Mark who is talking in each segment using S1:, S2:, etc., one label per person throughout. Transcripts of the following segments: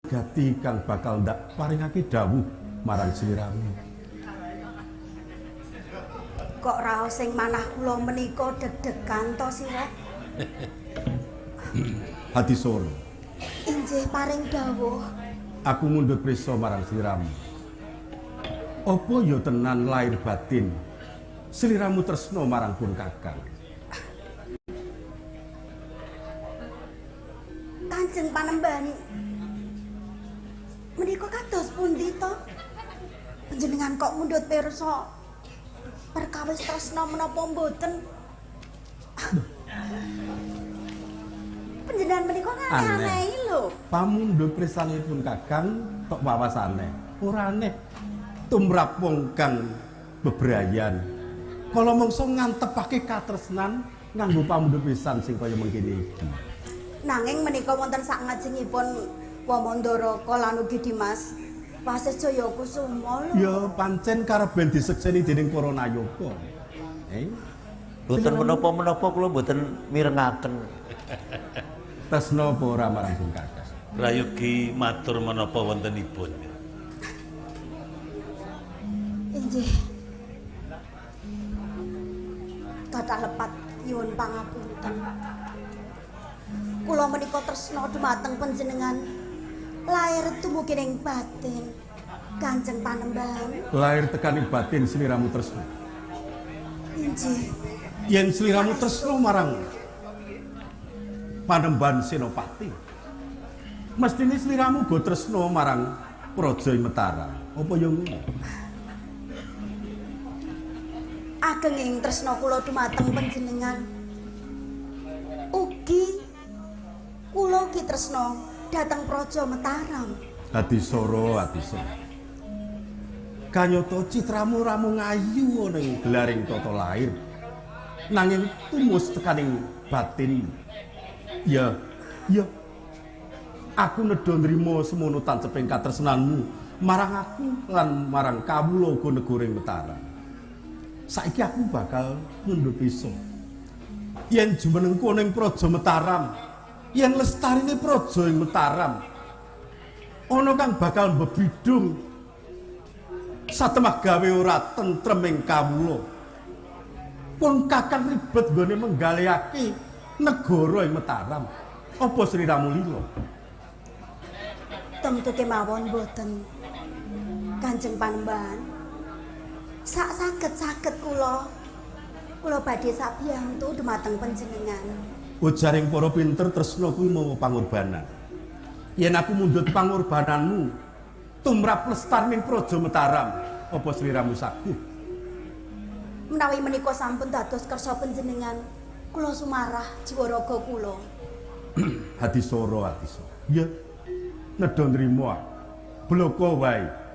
S1: Gati kang bakal ndak paringake dawuh marang sliramu.
S2: Kok raos sing manah kula menika deg-degan to sira?
S1: Hadisara,
S2: Injih paring dawuh.
S1: aku mundhut prisa marang sliramu. Apa ya tenan lair batin sliramu tresna marang pun kakang?
S2: Kanjeng Panembahan, menika kados pundi to? Panjenengan kok mundhut pirsa perkawis tresna menapa mboten? Panjenengan menika aneh lho.
S1: Pamundhut prisanipun kakang tok wawasane. Ora aneh tumrap wong kang bebrayan. Kala mangsa ngantepake katresnan nganggo pamundhut pisan sing kaya mengkene iki.
S2: Nanging menika wonten sak ngajengipun Wamandara lan ugi Dimas Wasejaya Kusuma lho.
S1: Ya pancen kareben disekseni dening para nayaka.
S3: Mboten menapa-menapa kula mboten mirengaken.
S1: Tresna apa ora marang pun kakang?
S4: Prayogi matur menapa wontenipun.
S2: Injih. Kathah lepat nyuwun pangapunten. Kula menika tresna dumateng panjenengan. Lair tumugining batin. Kanjeng Panembahan.
S1: Lair tekaning batin sliramu tresna.
S2: Injih.
S1: Yen sliramu tresna marang Panembahan Senopati, mestine sliramu go tresna marang Praja Metara. Apa ya ngono?
S2: Ageng ing tresna kula dumateng panjenengan. Ugi kula ugi tresna dhateng Praja Mataram.
S1: Hadisara, Hadisara. Kanyata citramu ramu ngayu ning gelaring tata lair. Nanging tumus tekaning batin. Ya. Aku nedha nrimo semono tanceping katresnanmu marang aku lan marang kawula uga negoring Metara. Saiki aku bakal mundhut pisa. Yen jumenengku ning Praja Mataram, yen lestarine praja ing Mataram, ana kang bakal mbebidung satemah gawe ora tentrem ing kawula. Pun kakang ribet nggone menggalihake negara ing Mataram. Apa sliramu lila?
S2: Tentu kemawon boten. Kanjeng Panembahan. Sak saged-saged kula badhe sabiyantu dumateng panjenengan.
S1: Ujaring para pinter tresna kuwi mawa pangorbanan. Yen aku mundhut pangorbananmu tumrap lestarining Praja Mataram, apa sliramu saguh?
S2: Menawi menika sampun dados kersa panjenengan, kula sumarah jiwa raga kula.
S1: Hadisara, Hadisara. Ya, nedha nrimo bloko wae.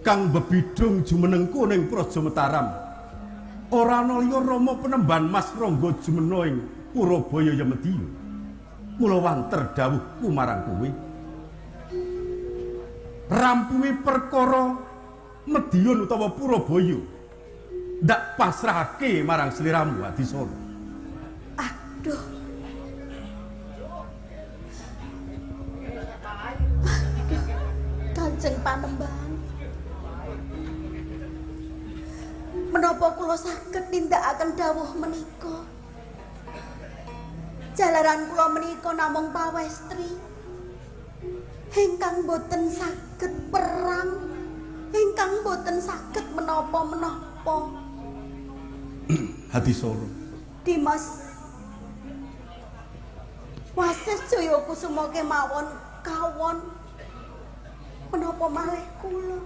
S1: Kang bebidung jumenengku ning Praja Mataram. Ora ana liya Rama Penemban Mas Rangga Jumena ing Purabaya Yamediya. Mula wanter dawuhku marang kowe. Rampungi perkara Medion utawa Purabaya ndak pasrahake marang sliramu, Hadisara.
S2: Aduh. Kanjeng Panembahan. Menapa kula saged nindakaken dawuh menika? Jalaran kula menika namung pawestri ingkang boten saged perang, ingkang boten saged menapa-menapa.
S1: Hadisara.
S2: Dimas Wasejaya Kusuma kemawon kawon menapa malih kula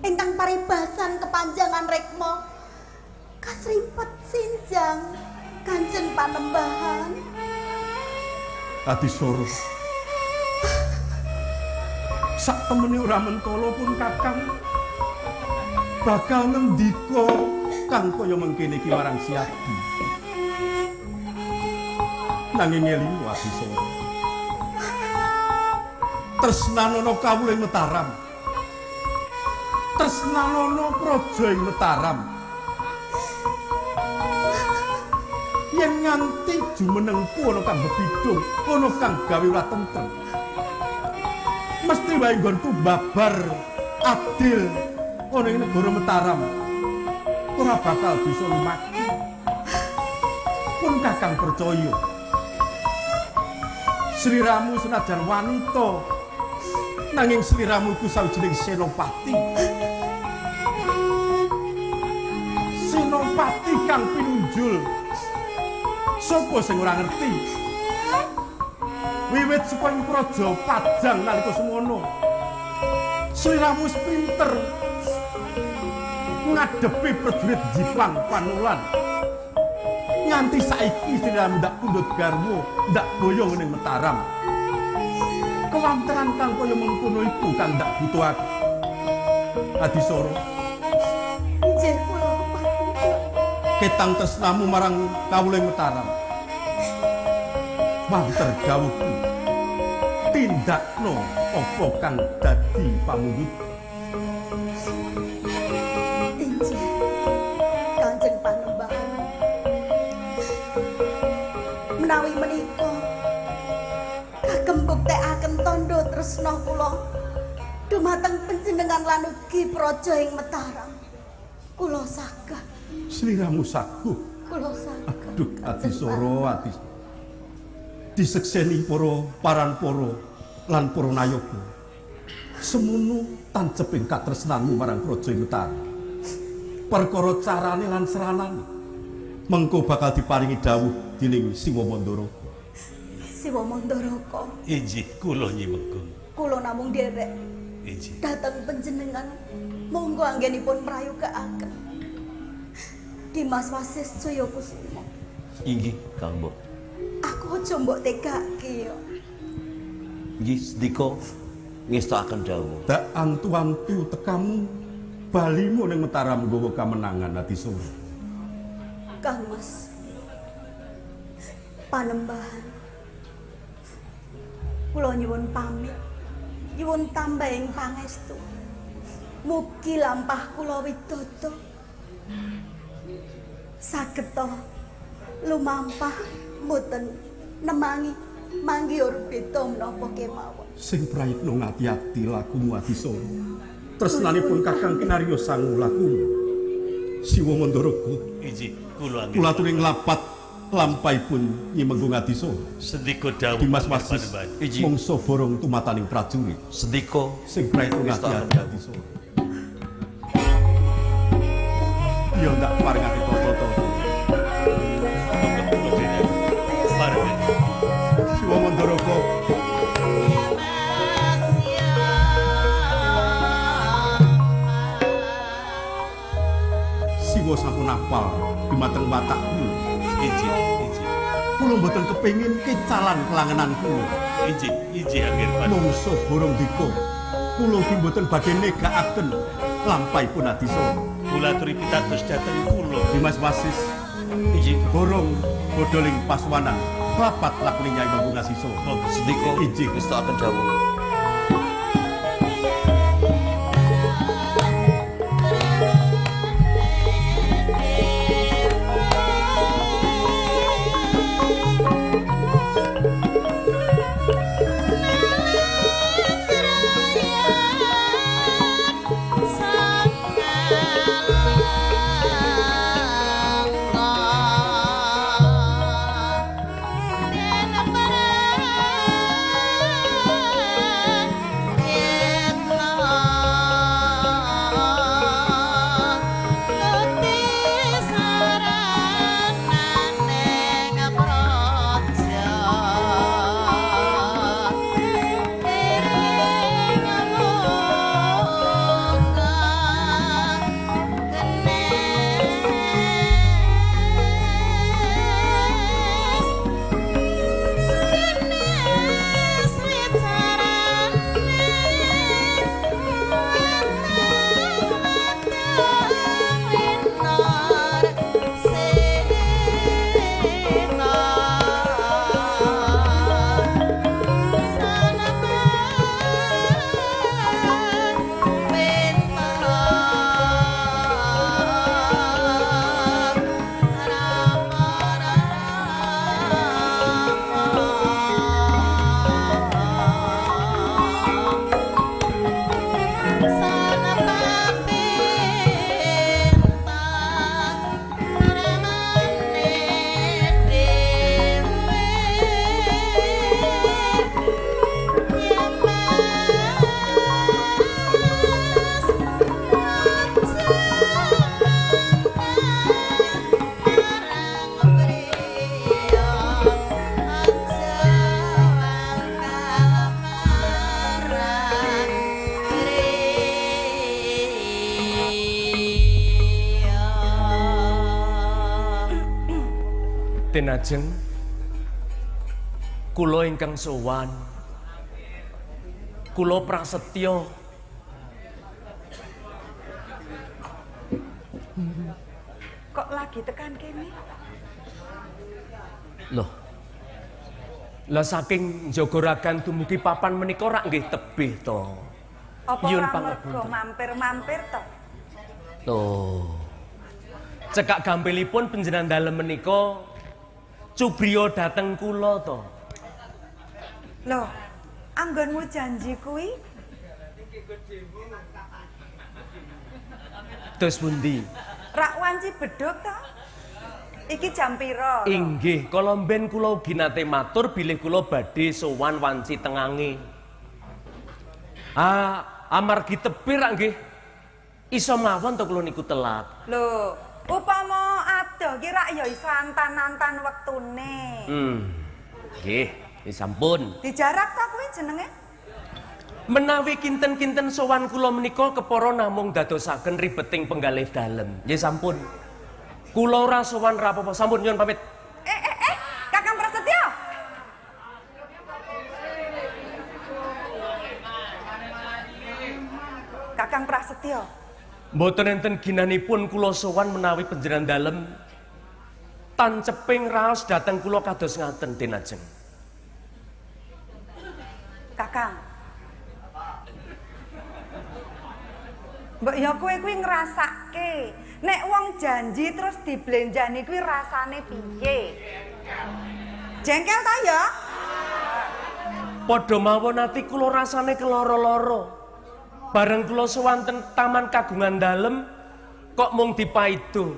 S2: ingkang paribasan kepanjangan rekma kasrimpet sinjang Kanjeng Panembahan.
S1: Hadisara. Sak temene ora mentala pun kakang bakal ngendika kang kaya mengkene iki marang Siadi. Nanging eling Hadisara. Tresnanono kawula ing Mataram. Tresnanono praja ing Mataram. Yen nganti jumenengku ana kang bebidung, ana kang gawe ora tentrem. Mesti wae nggonku babar adil ana ing negara Mataram. Ora bakal bisa lumaku. Pun Kakang percaya. Sliramu senajan wanita nanging sliramu iku sawijining senopati. Senopati kang pinunjul. Sopo sing ora ngerti? Wiwit saka ing praja Pajang nalika semono. Sliramu wis pinter ngadepi prajurit Jipang Panulan. Nganti saiki sliramu ndak pundhut garwa, ndak boyong ning Mataram. Kewanteran kang kaya mengkono iku kang ndak butuhake. Adisara,
S2: Injih kula
S1: ketang tresnamu marang kawuling Mataram. Banter dawuhku. Tindakno apa kang dadi pamundhut.
S2: Injih Kanjeng Panembahan. Menawi menika kagem buktekaken tandha tresna kula dumateng panjenengan lan ugi praja ing Mataram. Kula sagah,
S1: Sliramu saguh.
S2: kula sagah.
S1: Aduh, Adisara, disekseni para lan para nayaga. Semono tanceping katresnanmu marang praja ing Mataram. Perkara carane lan seranane mengko bakal diparingi dawuh dening Siwa Mandara.
S2: Siwa Mandaraka,
S4: Injih kula nyimekung.
S2: kula namung derek
S4: Injih.
S2: dateng panjenengan monggo anggenipun prayogakaken Dimas Wasis Jayakusuma.
S3: Inggih, Kang Mbok.
S2: Aku aja mbok tegake yo.
S3: Inggih, sedika ngestakaken dawuh.
S1: Dak antu-antu tekamu balimu ning Mataram nggawa kamenangan Adisara.
S2: Kang Mas Panembahan, kula nyuwun pamit, nyuwun tambahing pangestu. Mugi lampah kula widodо sageta lumampah mboten nemangi manggi orbita menapa kemawon.
S1: Sing prayitna ngati-ati lakumu Adisara. Tresnanipun Kakang Kinarya sangu lakumu. Siwa Mandaraka,
S4: Injih kula
S1: kula aturi nglapat lampahipun nyimenggung Adisara.
S4: Sendika dawuh
S1: Dimas Wasis
S4: Panembahan.
S3: Iji.
S1: mangsa borong tumataning prajurit.
S3: Sedika
S1: Sing prayitna ngati-ati Adisara. Ya ndak paringake tata-tata.
S4: Kula derek. Parengan.
S1: Siwa Mandaraka, Siwa sampun apal dumateng watakku.
S4: Injih, injih.
S1: Kula mboten kepengin kecalan kelangenan kula.
S4: Injih angger Panembahan.
S1: Mangsa borong dika. Kula ugi mboten badhe negakaken lampahipun Adisara.
S4: Kula aturi pitados dhateng kula.
S1: Dimas Wasis
S3: inggih
S1: borong bodoling paswanan rapat lakune Nyai Manggung Asisa.
S4: Monggo
S3: sedika
S1: Injih.
S3: ngestakaken dawuh.
S5: Den Ajeng, kula ingkang sowan, kula prasetya.
S6: Kok lagi tekan kene?
S5: Loh. Lah saking Jogorogan dumugi papan menika rak nggih tebih to.
S6: Apa
S5: Nyuwun
S6: ora mergo
S5: pangapunten.
S6: mampir-mampir to?
S5: Loh. Cekak gampilipun panjenengan dalem menika cubriya dhateng kula to.
S6: Loh, anggonmu janji kuwi
S5: Dos pundi?
S6: rak wanci bedhug to? Iki jam pira?
S5: Inggih, kala mben kula ugi nate matur bilih kula badhe sowan wanci tengange. Amargi tebih rak nggih iso mawon to kula niku telat.
S6: Loh, upama adoh ki rak ya iso antan-antan wektune.
S5: Nggih, sampun.
S6: Dijarak ta kuwi jenenge?
S5: Menawi kinten-kinten sowan kula menika kepara namung dadosaken ribeting penggalih dalem. Nggih sampun. Kula ora sowan ra apa-apa. Sampun nyuwun pamit.
S6: Kakang Prasetyo. Kakang Prasetyo.
S5: Mboten enten ginanipun kula sowan menawi panjenengan dalem tanceping raos dhateng kula kados ngaten Den Ajeng.
S6: Kakang. Mbok ya kowe kuwi ngrasake, nek wong janji terus diblenjani kuwi rasane piye? Jengkel ta ya?
S5: Padha mawon ati kula rasane keloro-loro. Bareng kula sowan ten taman kagungan dalem kok mung dipaido.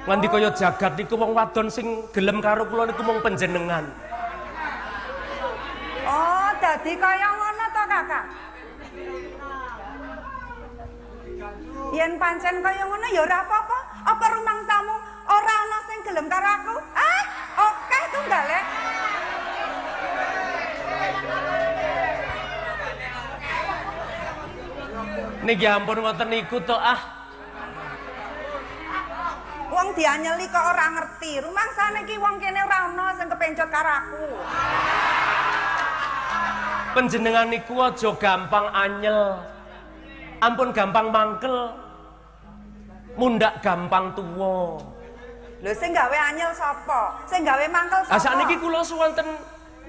S5: Nganti kaya jagat niku wong wadon sing gelem karo kula niku mung panjenengan.
S6: Oh, dadi kaya ngono to, Kakang? Yen pancen kaya ngono ya ora apa-apa. Apa rumangsamu ora ana sing gelem karo aku? Oke tunggale.
S5: Niki ampun ngoten niku to
S6: Wong dianyeli kok ora ngerti. Rumangsane ki wong kene ora ana sing kepencot karo aku.
S5: Panjenengan niku aja gampang anyel. Ampun gampang mangkel. Mundak gampang tuwa.
S6: Lho sing gawe anyel sapa? Sing gawe mangkel sapa?
S5: Sakniki kula sowan ten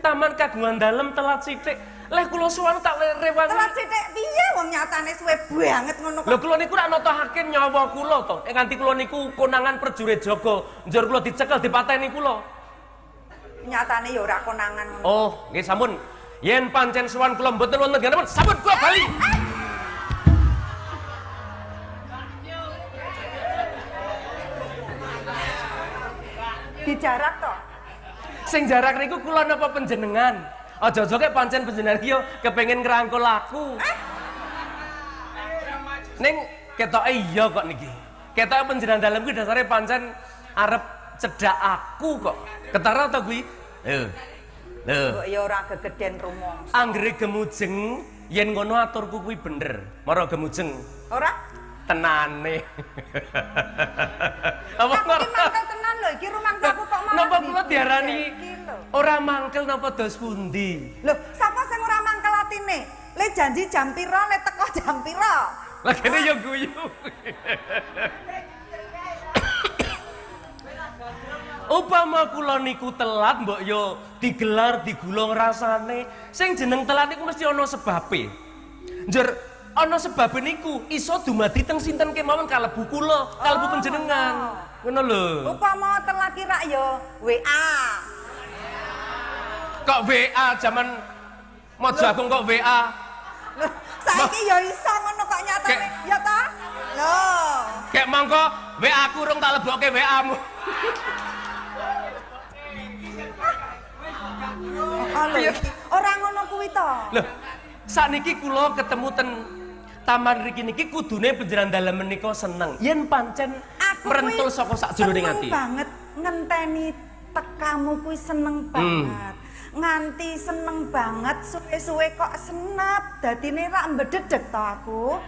S5: taman kagungan dalem telat sithik. Leh kula sowan tak rewangi.
S6: Telat sithik piye wong nyatane suwe banget ngono kok.
S5: Lho kula niku rak nata nyawa kula to. Nganti kula niku konangan prajurit jaga, njur kula dicekel dipateni kula.
S6: Nyatane ya ora konangan ngono.
S5: Oh, nggih sampun. Yen pancen sowan kula mboten wonten ganapan, sampun kula bali.
S6: Dijarak to.
S5: Sing jarak niku kula napa panjenengan? Aja-aja kek pancen panjenengan ki yo kepengin ngrangkul aku. Ning ketoke iya kok niki. Ketoke panjenengan dalem kuwi dasare pancen arep cedhak aku kok. Ketara to kuwi? Lho.
S6: Kok ya ora gegeden rumangsa.
S5: Anggere gemujeng yen ngono aturku kuwi bener. Mara gemujeng.
S6: Ora?
S5: Tenane. Apa
S6: Aku ki mangkel tenan lho, iki rumangsaku kok malah.
S5: Napa kula diarani
S6: iki lho.
S5: ora mangkel napa dos pundi?
S6: Lho, sapa sing ora mangkel atine? Le janji jam pira, le teko jam pira?
S5: Lah kene yo guyu. Upama kula niku telat mbok yo digelar digulung rasane. Sing jeneng telat niku mesti ana sebabe. Njur ana sebabe niku iso dumadi teng sinten kemawon kalebu kula, kalebu panjenengan. Ngono lho.
S6: Upama telat ki rak ya WA.
S5: Kok WA zaman Mojo Agung kok WA?
S6: Lho, saiki ya iso ngono kok nyatane, ya ta? Lho.
S5: Kek mongko WA aku urung tak lebokke WA-mu.
S6: Halo. Ora ngono kuwi to.
S5: Loh, sakniki kula ketemu ten taman mriki niki kudune panjenengan dalem menika seneng. Yen pancen mrentul saka sakjroning ati.
S6: Seneng banget ngenteni tekamu kuwi seneng banget. Nganti seneng banget suwe-suwe kok senep dadine rak mbededeg to aku.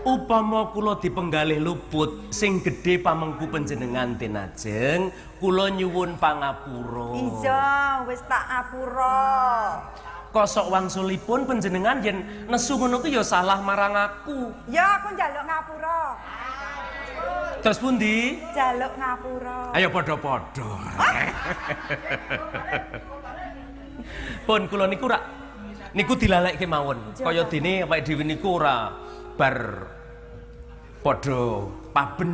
S5: Upama kula dipenggalih luput sing gedhe pamengku panjenengan ten ajeng, kula nyuwun pangapura.
S6: Iya, wis tak apura.
S5: Kosok wangsulipun panjenengan yen nesu ngono ku ya salah marang aku.
S6: Ya aku njaluk ngapura.
S5: Terus pundi?
S6: Njaluk ngapura.
S5: Ayo padha-padha. Pun kula niku rak niku dilalekke mawon. Kaya dene awake dhewe niku ora bar padha paben.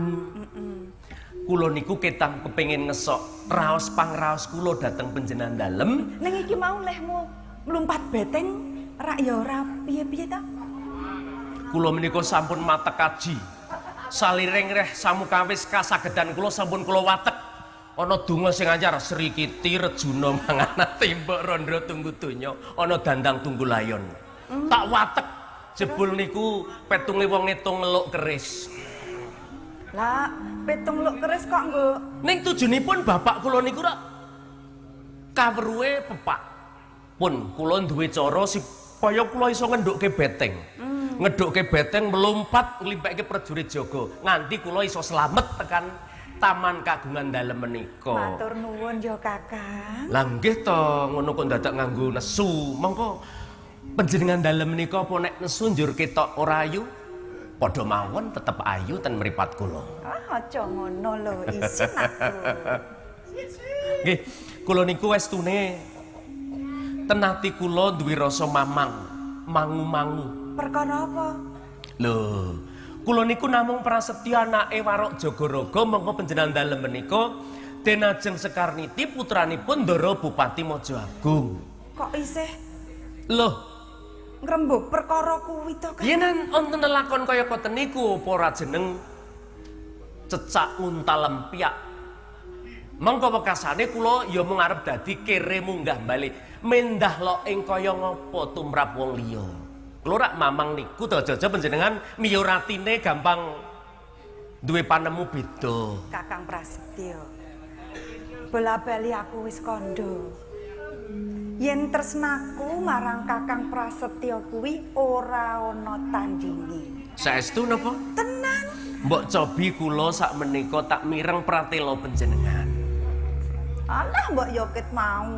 S5: Kula niku ketam kepengin ngesok raos pangraos kula dhateng panjenengan dalem.
S6: Ning iki mau lehmu mlumpat beteng rak ya ora piye-piye ta?
S5: Kula menika sampun matek kaji. Saliring reh samukawis kasagedan kula sampun kula watek. Ana donga sing anyar Sri Kiti Rejuna mangana tembok randha tunggu donya, ana dandang tunggu layon. Tak watek jebul niku petunge wong ngitung ngeluk keris.
S6: Lah, petung luk keris kok nggo.
S5: Ning tujunipun bapak kula niku rak kawruhe pepak. Pun kula duwe cara supaya kula iso ngendhukke beteng. Ngedhukke beteng melompat nglimpekke prajurit jaga nganti kula iso slamet tekan taman kagungan dalem menika.
S6: Matur nuwun ya Kakang.
S5: Lah nggih to, ngono kok dadak nganggo nesu. Mongko panjenengan dalem menika apa nek nesu njur ketok ora ayu? Padha mawon tetep ayu ten mripat kula.
S6: Ah, aja ngono lho, isin aku.
S5: Nggih, kula niku westune tenati kula duwe rasa mangu-mangu.
S6: Perkara apa?
S5: Lho, kula niku namung prasetya anake Warok Jagaraga mongko panjenengan dalem menika den ajeng Sekarniti putranipun Ndara Bupati Maja Agung.
S6: Kok isih
S5: Lho,
S6: ngrembug perkara kuwi to, Kang?
S5: yen wonten lakon kaya koten niku apa ora jeneng cecak unta lempiak. Mengko wekasane kula ya mung arep dadi kere munggah bali mendah lo ing kaya ngapa tumrap wong liya. Kula rak mamang niku daja-daja panjenengan miyuratine gampang duwe panemu beda.
S6: Kakang Prasetyo. Bola-bali aku wis kandha. Yen tresnaku marang Kakang Prasetyo kuwi ora ana tandingi.
S5: Saestu napa?
S6: Tenan.
S5: Mbok cobi kula sak menika tak mireng pratela panjenengan.
S6: Alah mbok yoket mau.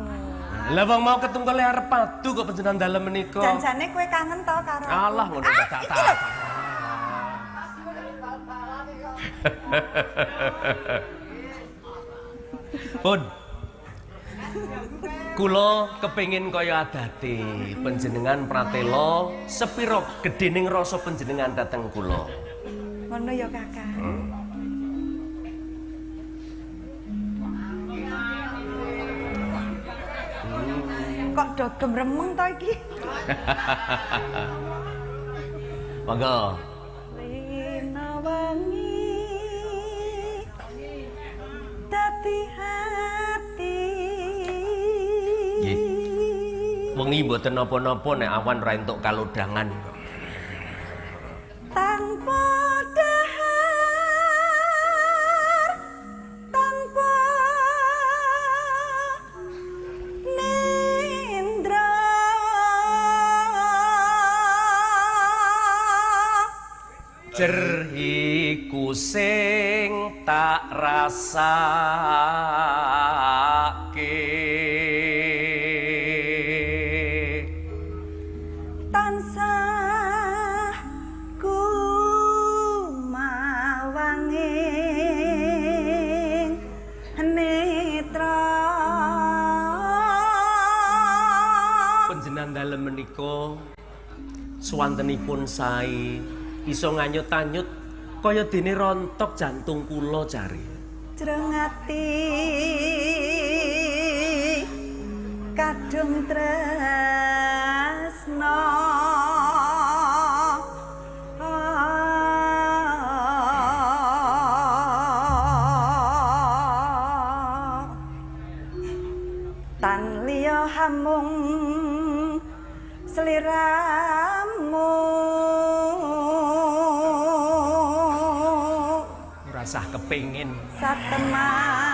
S5: Lah wong mau ketunggal arep padu kok panjenengan dalem menika.
S6: Janjane kowe kangen to karo aku?
S5: Alah ngono tak. Pun kula kepengin kaya adate panjenengan pratela sepira gedhening rasa panjenengan dhateng kula.
S6: Ngono ya Kakang. Kok do gemremeng to iki?
S5: Monggo.
S6: Rina wangi dadi hati.
S5: Nggih. Wengi mboten napa-napa nek awan ra entuk kalodhangan.
S6: Tanpa dahar, tanpa nindra, jer
S5: Iku sing tak rasake.
S6: tansah kumawanging netra.
S5: Panjenengan dalem menika swantenipun sae iso nganyut-anyut kaya dene rontok jantung kula jare.
S6: Jreng ati kadung tresna tan liya hamung sliramu
S5: Rasah kepengin
S6: sateman